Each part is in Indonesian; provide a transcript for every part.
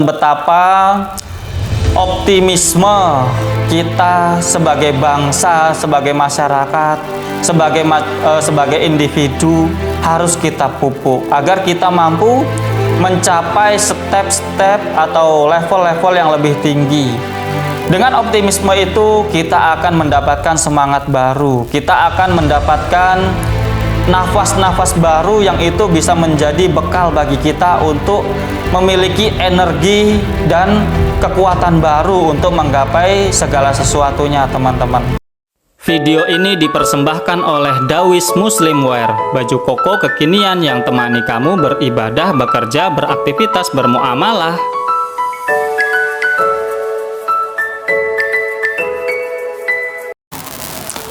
betapa optimisme kita sebagai bangsa, sebagai masyarakat, sebagai individu harus kita pupuk agar kita mampu mencapai step-step atau level-level yang lebih tinggi. Dengan optimisme itu kita akan mendapatkan semangat baru, kita akan mendapatkan nafas-nafas baru yang itu bisa menjadi bekal bagi kita untuk memiliki energi dan kekuatan baru untuk menggapai segala sesuatunya, teman-teman. Video ini dipersembahkan oleh Dawis Muslimwear, baju koko kekinian yang temani kamu beribadah, bekerja, beraktivitas, bermuamalah.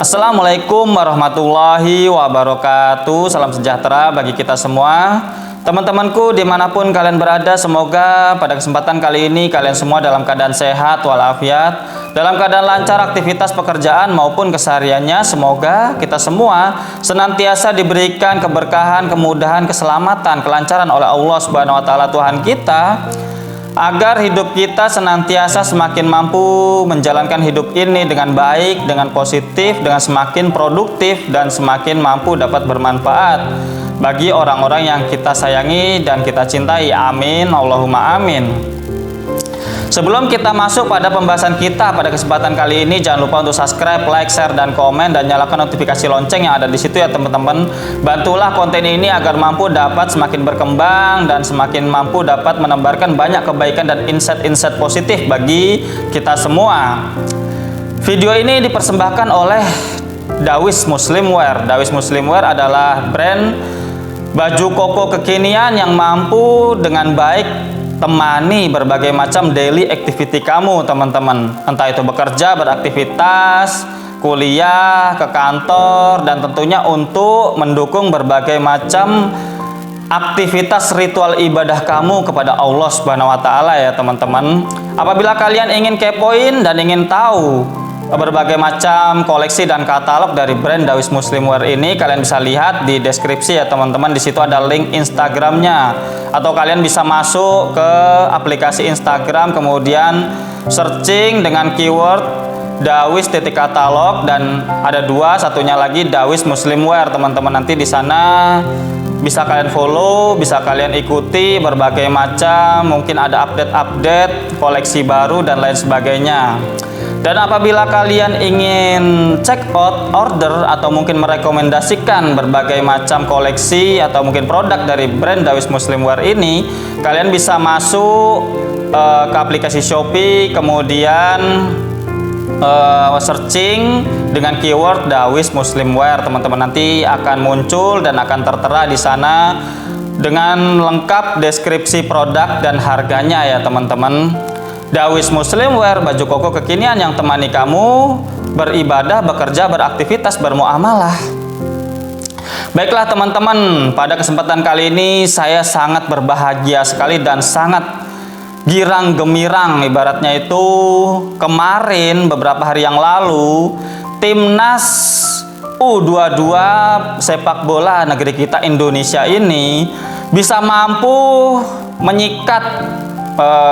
Assalamualaikum warahmatullahi wabarakatuh. Salam sejahtera bagi kita semua. Teman-temanku dimanapun kalian berada, semoga pada kesempatan kali ini kalian semua dalam keadaan sehat walafiat, dalam keadaan lancar aktivitas pekerjaan maupun kesehariannya. Semoga kita semua senantiasa diberikan keberkahan, kemudahan, keselamatan, kelancaran oleh Allah Subhanahu wa taala Tuhan kita, agar hidup kita senantiasa semakin mampu menjalankan hidup ini dengan baik, dengan positif, dengan semakin produktif dan semakin mampu dapat bermanfaat bagi orang-orang yang kita sayangi dan kita cintai. Amin, Allahumma amin. Sebelum kita masuk pada pembahasan kita pada kesempatan kali ini, jangan lupa untuk subscribe, like, share, dan komen, dan nyalakan notifikasi lonceng yang ada di situ ya teman-teman. Bantulah konten ini agar mampu dapat semakin berkembang dan semakin mampu dapat menebarkan banyak kebaikan dan insight-insight positif bagi kita semua. Video ini dipersembahkan oleh Dawis Muslimwear. Dawis Muslimwear adalah brand baju koko kekinian yang mampu dengan baik temani berbagai macam daily activity kamu, teman-teman. Entah itu bekerja, beraktivitas, kuliah, ke kantor, dan tentunya untuk mendukung berbagai macam aktivitas ritual ibadah kamu kepada Allah Subhanahu wa taala ya, teman-teman. Apabila kalian ingin kepoin dan ingin tahu berbagai macam koleksi dan katalog dari brand Dawis Muslimwear ini, kalian bisa lihat di deskripsi ya teman-teman. Di situ ada link Instagramnya, atau kalian bisa masuk ke aplikasi Instagram, kemudian searching dengan keyword Dawis katalog, dan ada dua, satunya lagi Dawis Muslimwear, teman-teman. Nanti di sana bisa kalian follow, bisa kalian ikuti berbagai macam, mungkin ada update-update koleksi baru dan lain sebagainya. Dan apabila kalian ingin check out, order, atau mungkin merekomendasikan berbagai macam koleksi atau mungkin produk dari brand Dawis Muslimwear ini, kalian bisa masuk ke aplikasi Shopee, kemudian searching dengan keyword Dawis Muslimwear, teman-teman. Nanti akan muncul dan akan tertera di sana dengan lengkap deskripsi produk dan harganya ya, teman-teman. Dawis Muslimwear, baju koko kekinian yang temani kamu beribadah, bekerja, beraktivitas, bermuamalah. Baiklah teman-teman, pada kesempatan kali ini saya sangat berbahagia sekali dan sangat girang gemirang, ibaratnya itu kemarin beberapa hari yang lalu timnas U22 sepak bola negeri kita Indonesia ini bisa mampu menyikat,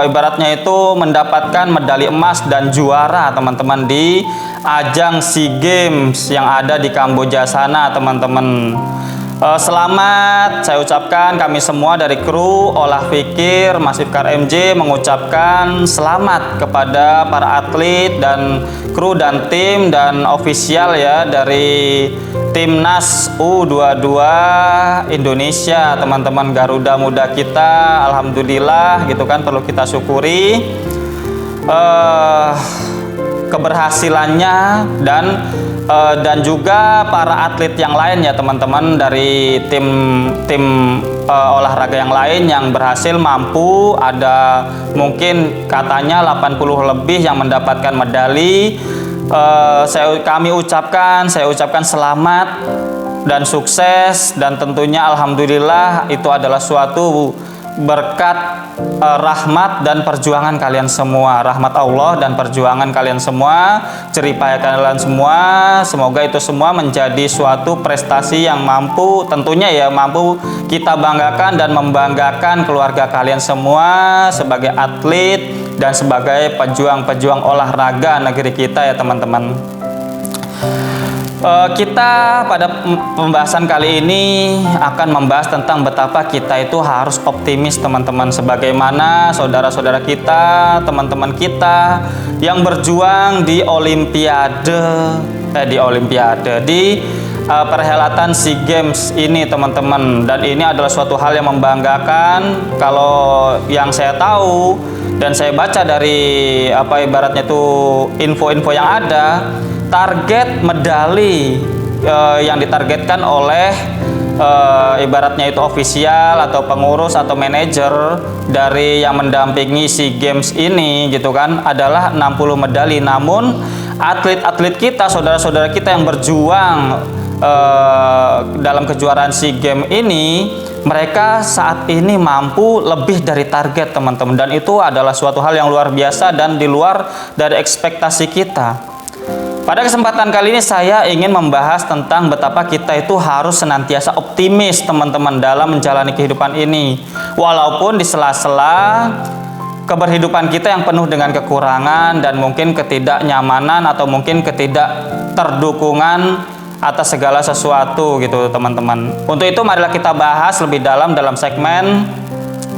ibaratnya itu mendapatkan medali emas dan juara, teman-teman, di ajang SEA Games yang ada di Kamboja sana, teman-teman. Selamat saya ucapkan, kami semua dari kru Olah Fikir Mas Ifkar MJ mengucapkan selamat kepada para atlet dan kru dan tim dan ofisial ya dari timnas U22 Indonesia, teman-teman. Garuda Muda kita, alhamdulillah gitu kan, perlu kita syukuri keberhasilannya, dan juga para atlet yang lain ya teman-teman, dari tim olahraga yang lain yang berhasil mampu, ada mungkin katanya 80 lebih yang mendapatkan medali. Saya ucapkan selamat dan sukses, dan tentunya alhamdulillah itu adalah suatu berkat rahmat dan perjuangan kalian semua, rahmat Allah dan perjuangan kalian semua, jeripaya kalian semua. Semoga itu semua menjadi suatu prestasi yang mampu, tentunya ya, mampu kita banggakan dan membanggakan keluarga kalian semua sebagai atlet dan sebagai pejuang-pejuang olahraga negeri kita ya teman-teman. Kita pada pembahasan kali ini akan membahas tentang betapa kita itu harus optimis teman-teman, sebagaimana saudara-saudara kita, teman-teman kita yang berjuang di di perhelatan SEA Games ini teman-teman. Dan ini adalah suatu hal yang membanggakan. Kalau yang saya tahu dan saya baca dari ibaratnya itu info-info yang ada, target medali yang ditargetkan oleh ibaratnya itu ofisial atau pengurus atau manajer dari yang mendampingi SEA Games ini gitu kan, adalah 60 medali. Namun atlet-atlet kita, saudara-saudara kita yang berjuang dalam kejuaraan SEA Games ini, mereka saat ini mampu lebih dari target teman-teman, dan itu adalah suatu hal yang luar biasa dan di luar dari ekspektasi kita. Pada kesempatan kali ini saya ingin membahas tentang betapa kita itu harus senantiasa optimis teman-teman dalam menjalani kehidupan ini. Walaupun di sela-sela keberhidupan kita yang penuh dengan kekurangan dan mungkin ketidaknyamanan atau mungkin ketidakterdukungan atas segala sesuatu gitu teman-teman. Untuk itu marilah kita bahas lebih dalam segmen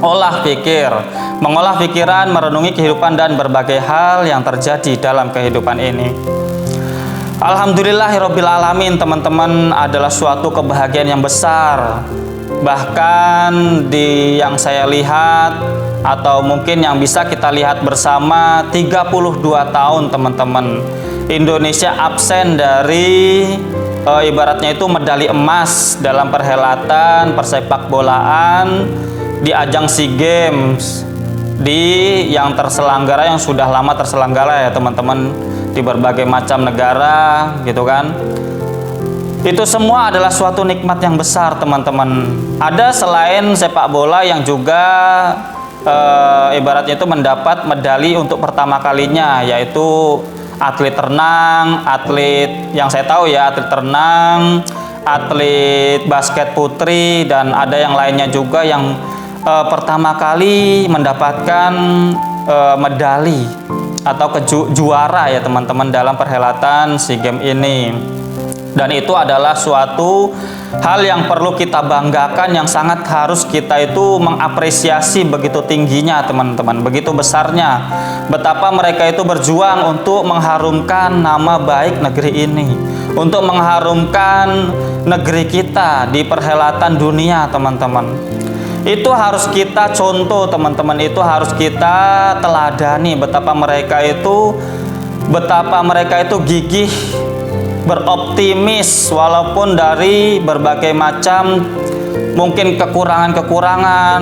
olah pikir. Mengolah pikiran, merenungi kehidupan dan berbagai hal yang terjadi dalam kehidupan ini. Alhamdulillahirobbilalamin teman-teman, adalah suatu kebahagiaan yang besar. Bahkan di yang saya lihat atau mungkin yang bisa kita lihat bersama, 32 tahun teman-teman Indonesia absen dari ibaratnya itu medali emas dalam perhelatan persepak bolaan di ajang SEA Games yang terselenggara, yang sudah lama terselenggara ya teman-teman, di berbagai macam negara gitu kan. Itu semua adalah suatu nikmat yang besar teman-teman. Ada selain sepak bola yang juga ibaratnya itu mendapat medali untuk pertama kalinya, yaitu atlet renang, atlet yang saya tahu ya, atlet renang, atlet basket putri, dan ada yang lainnya juga yang pertama kali mendapatkan medali atau juara ya teman-teman dalam perhelatan SEA Games ini. Dan itu adalah suatu hal yang perlu kita banggakan, yang sangat harus kita itu mengapresiasi begitu tingginya teman-teman, begitu besarnya betapa mereka itu berjuang untuk mengharumkan nama baik negeri ini, untuk mengharumkan negeri kita di perhelatan dunia teman-teman. Itu harus kita contoh teman-teman, itu harus kita teladani betapa mereka itu gigih, beroptimis walaupun dari berbagai macam mungkin kekurangan-kekurangan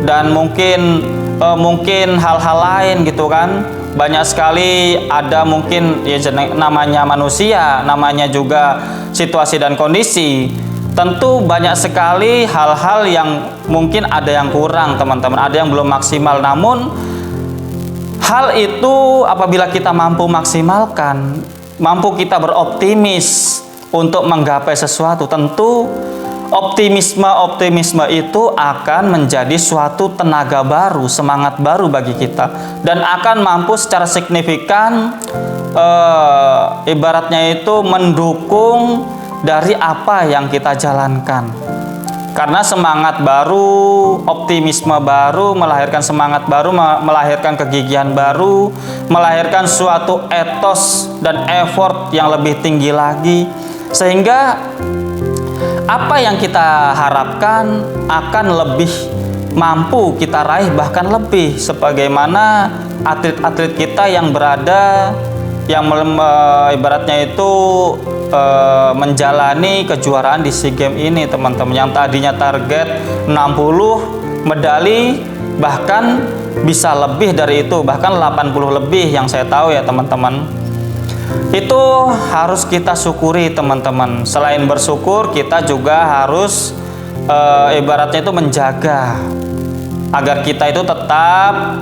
dan mungkin hal-hal lain gitu kan. Banyak sekali ada mungkin ya, namanya manusia, namanya juga situasi dan kondisi. Tentu banyak sekali hal-hal yang mungkin ada yang kurang teman-teman, ada yang belum maksimal. Namun hal itu apabila kita mampu maksimalkan, mampu kita beroptimis untuk menggapai sesuatu, tentu optimisme itu akan menjadi suatu tenaga baru, semangat baru bagi kita, dan akan mampu secara signifikan ibaratnya itu mendukung dari apa yang kita jalankan. Karena semangat baru, optimisme baru melahirkan semangat baru, melahirkan kegigihan baru, melahirkan suatu etos dan effort yang lebih tinggi lagi, sehingga apa yang kita harapkan akan lebih mampu kita raih, bahkan lebih, sebagaimana atlet-atlet kita yang berada yang ibaratnya itu menjalani kejuaraan di SEA Games ini teman-teman, yang tadinya target 60 medali bahkan bisa lebih dari itu, bahkan 80 lebih yang saya tahu ya teman-teman. Itu harus kita syukuri teman-teman. Selain bersyukur, kita juga harus ibaratnya itu menjaga agar kita itu tetap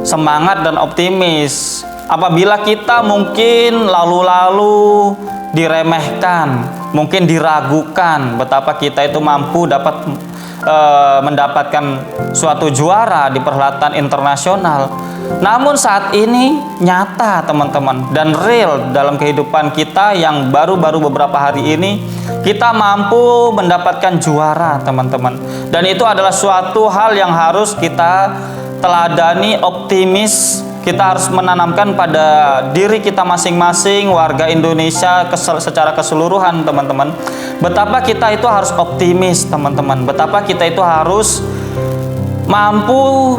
semangat dan optimis. Apabila kita mungkin lalu-lalu diremehkan, mungkin diragukan betapa kita itu mampu dapat mendapatkan suatu juara di perhelatan internasional. Namun saat ini nyata teman-teman dan real dalam kehidupan kita yang baru-baru beberapa hari ini kita mampu mendapatkan juara teman-teman. Dan itu adalah suatu hal yang harus kita teladani, optimis. Kita harus menanamkan pada diri kita masing-masing, warga Indonesia secara keseluruhan teman-teman. Betapa kita itu harus optimis teman-teman. Betapa kita itu harus mampu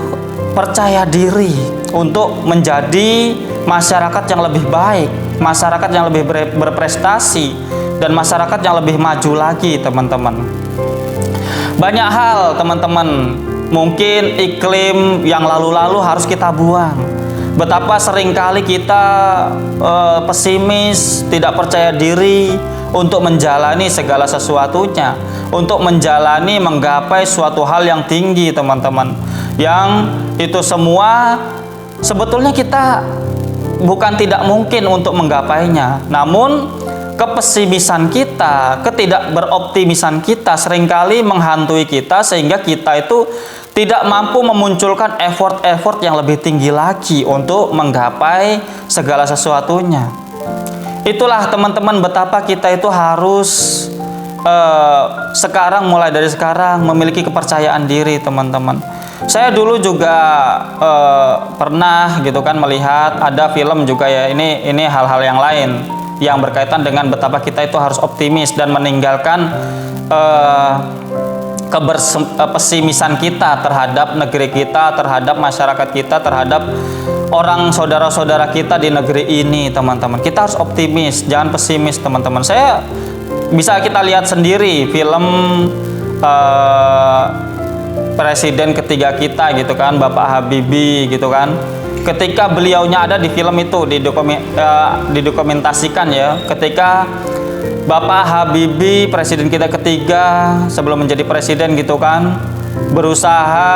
percaya diri untuk menjadi masyarakat yang lebih baik, masyarakat yang lebih berprestasi, dan masyarakat yang lebih maju lagi teman-teman. Banyak hal teman-teman, mungkin iklim yang lalu-lalu harus kita buang. Betapa seringkali kita pesimis, tidak percaya diri untuk menjalani segala sesuatunya, untuk menjalani, menggapai suatu hal yang tinggi teman-teman. Yang itu semua sebetulnya kita bukan tidak mungkin untuk menggapainya, namun kepesimisan kita, ketidakberoptimisan kita seringkali menghantui kita sehingga kita itu tidak mampu memunculkan effort yang lebih tinggi lagi untuk menggapai segala sesuatunya. Itulah teman-teman betapa kita itu harus sekarang, mulai dari sekarang memiliki kepercayaan diri teman-teman. Saya dulu juga pernah gitu kan melihat ada film juga ya, ini hal-hal yang lain yang berkaitan dengan betapa kita itu harus optimis dan meninggalkan pesimisan kita terhadap negeri kita, terhadap masyarakat kita, terhadap orang saudara-saudara kita di negeri ini teman-teman. Kita harus optimis, jangan pesimis teman-teman. Saya bisa kita lihat sendiri film presiden ketiga kita gitu kan, Bapak Habibie gitu kan. Ketika beliaunya ada di film itu didokumentasikan ya, ketika Bapak Habibie, presiden kita ketiga sebelum menjadi presiden gitu kan, berusaha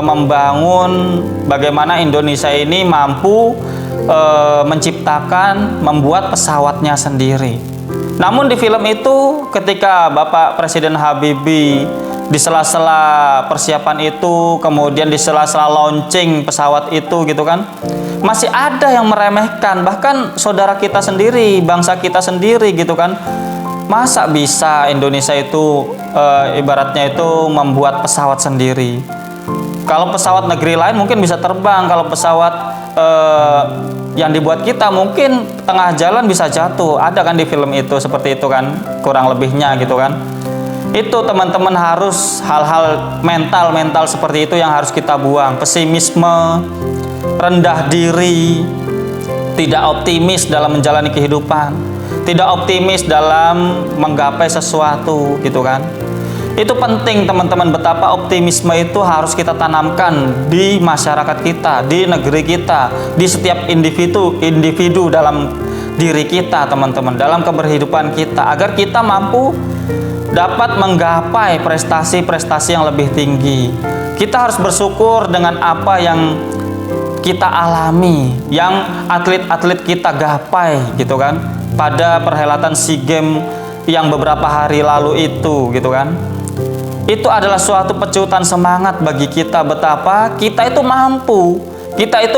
membangun bagaimana Indonesia ini mampu menciptakan, membuat pesawatnya sendiri. Namun di film itu ketika Bapak Presiden Habibie di sela-sela persiapan itu, kemudian di sela-sela launching pesawat itu gitu kan, masih ada yang meremehkan, bahkan saudara kita sendiri, bangsa kita sendiri gitu kan. Masa bisa Indonesia itu ibaratnya itu membuat pesawat sendiri? Kalau pesawat negeri lain mungkin bisa terbang, kalau pesawat yang dibuat kita mungkin tengah jalan bisa jatuh. Ada kan di film itu seperti itu kan, kurang lebihnya gitu kan. Itu teman-teman harus hal-hal mental seperti itu yang harus kita buang. Pesimisme, rendah diri, tidak optimis dalam menjalani kehidupan, tidak optimis dalam menggapai sesuatu gitu kan. Itu penting teman-teman, betapa optimisme itu harus kita tanamkan di masyarakat kita, di negeri kita, di setiap individu dalam diri kita teman-teman, dalam keberhidupan kita, agar kita mampu dapat menggapai prestasi-prestasi yang lebih tinggi. Kita harus bersyukur dengan apa yang kita alami, yang atlet-atlet kita gapai gitu kan, pada perhelatan SEA Games yang beberapa hari lalu itu gitu kan. Itu adalah suatu pecutan semangat bagi kita, betapa kita itu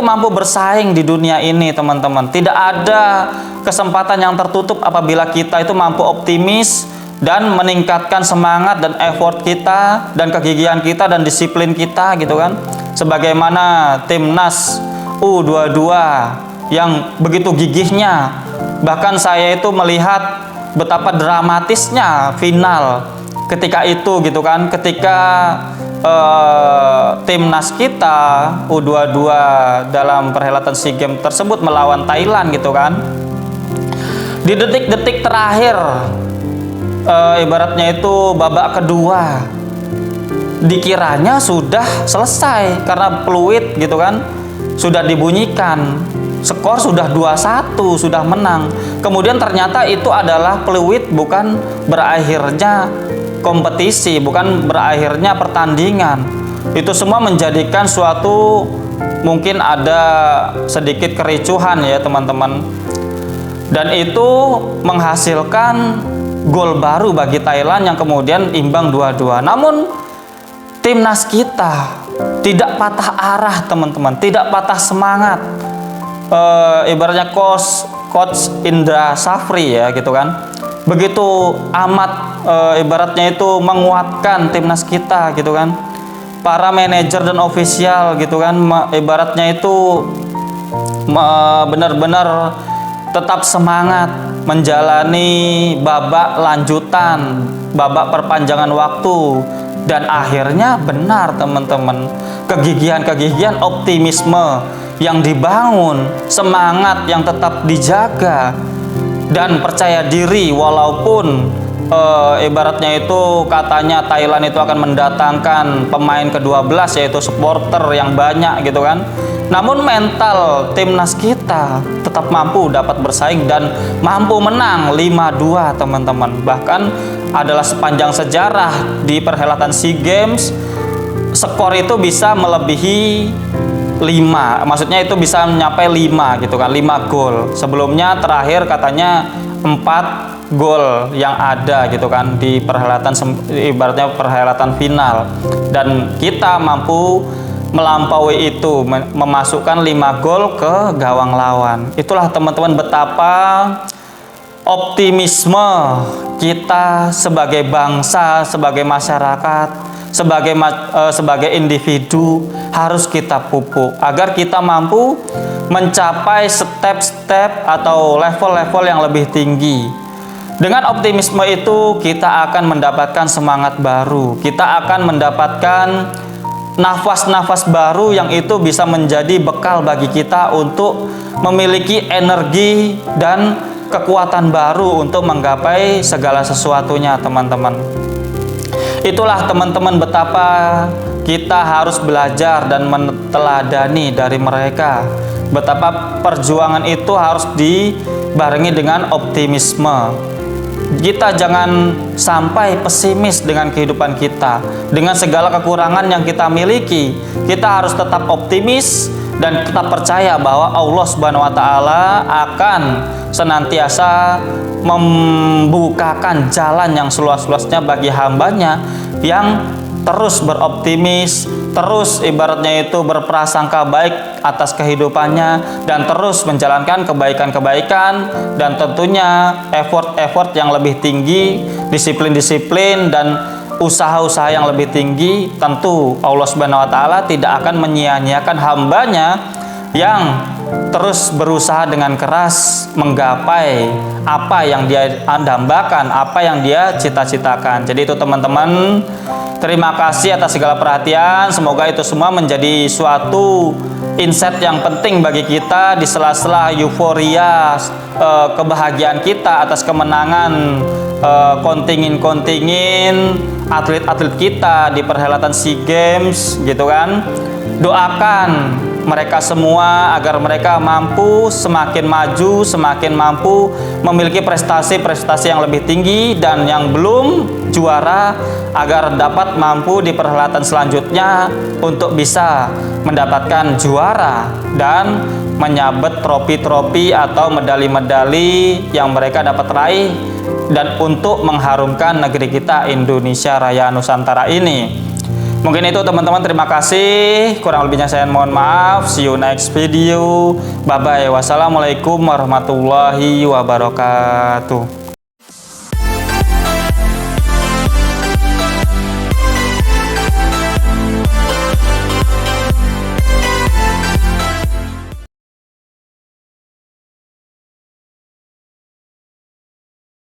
mampu bersaing di dunia ini teman-teman. Tidak ada kesempatan yang tertutup apabila kita itu mampu optimis dan meningkatkan semangat dan effort kita dan kegigihan kita dan disiplin kita gitu kan. Sebagaimana timnas U22 yang begitu gigihnya, bahkan saya itu melihat betapa dramatisnya final ketika itu gitu kan, ketika timnas kita U22 dalam perhelatan SEA Games tersebut melawan Thailand gitu kan. Di detik-detik terakhir ibaratnya itu babak kedua, dikiranya sudah selesai karena peluit gitu kan, sudah dibunyikan, skor sudah 2-1, sudah menang. Kemudian ternyata itu adalah peluit, bukan berakhirnya kompetisi, bukan berakhirnya pertandingan. Itu semua menjadikan suatu mungkin ada sedikit kericuhan ya teman-teman. Dan itu menghasilkan gol baru bagi Thailand yang kemudian imbang 2-2. Namun timnas kita tidak patah arah teman-teman, tidak patah semangat. Ibaratnya coach Indra Safri ya gitu kan, begitu amat ibaratnya itu menguatkan timnas kita gitu kan. Para manajer dan ofisial gitu kan, ibaratnya itu benar-benar tetap semangat menjalani babak lanjutan, babak perpanjangan waktu. Dan akhirnya benar teman-teman, kegigihan optimisme yang dibangun, semangat yang tetap dijaga, dan percaya diri walaupun ibaratnya itu katanya Thailand itu akan mendatangkan pemain ke-12 yaitu supporter yang banyak gitu kan. Namun mental timnas kita tetap mampu dapat bersaing dan mampu menang 5-2 teman-teman. Bahkan adalah sepanjang sejarah di perhelatan SEA Games skor itu bisa melebihi 5, maksudnya itu bisa mencapai 5 gitu kan, 5 gol. Sebelumnya terakhir katanya 4 gol yang ada gitu kan di perhelatan, ibaratnya perhelatan final, dan kita mampu melampaui itu, memasukkan 5 gol ke gawang lawan. Itulah teman-teman betapa optimisme kita sebagai bangsa, sebagai masyarakat, sebagai individu harus kita pupuk agar kita mampu mencapai step-step atau level-level yang lebih tinggi. Dengan optimisme itu kita akan mendapatkan semangat baru, kita akan mendapatkan nafas-nafas baru yang itu bisa menjadi bekal bagi kita untuk memiliki energi dan kekuatan baru untuk menggapai segala sesuatunya teman-teman. Itulah teman-teman betapa kita harus belajar dan meneladani dari mereka, betapa perjuangan itu harus dibarengi dengan optimisme. Kita jangan sampai pesimis dengan kehidupan kita, dengan segala kekurangan yang kita miliki. Kita harus tetap optimis dan tetap percaya bahwa Allah Subhanahu wa Ta'ala akan senantiasa membukakan jalan yang seluas-luasnya bagi hambanya yang terus beroptimis, terus ibaratnya itu berprasangka baik atas kehidupannya, dan terus menjalankan kebaikan-kebaikan, dan tentunya effort-effort yang lebih tinggi, disiplin-disiplin dan usaha-usaha yang lebih tinggi. Tentu Allah Subhanahu wa Ta'ala tidak akan menyia-nyiakan hambanya yang terus berusaha dengan keras menggapai apa yang dia dambakan, apa yang dia cita-citakan. Jadi itu teman-teman, terima kasih atas segala perhatian. Semoga itu semua menjadi suatu insight yang penting bagi kita di sela-sela euforia kebahagiaan kita atas kemenangan kontingin atlet-atlet kita di perhelatan SEA Games gitu kan. Doakan mereka semua agar mereka mampu semakin maju, semakin mampu memiliki prestasi-prestasi yang lebih tinggi, dan yang belum juara agar dapat mampu di perhelatan selanjutnya untuk bisa mendapatkan juara dan menyabet trofi-trofi atau medali-medali yang mereka dapat raih, dan untuk mengharumkan negeri kita Indonesia Raya Nusantara ini. Mungkin itu teman-teman, terima kasih. Kurang lebihnya saya mohon maaf. See you next video. Bye bye. Wassalamualaikum warahmatullahi wabarakatuh.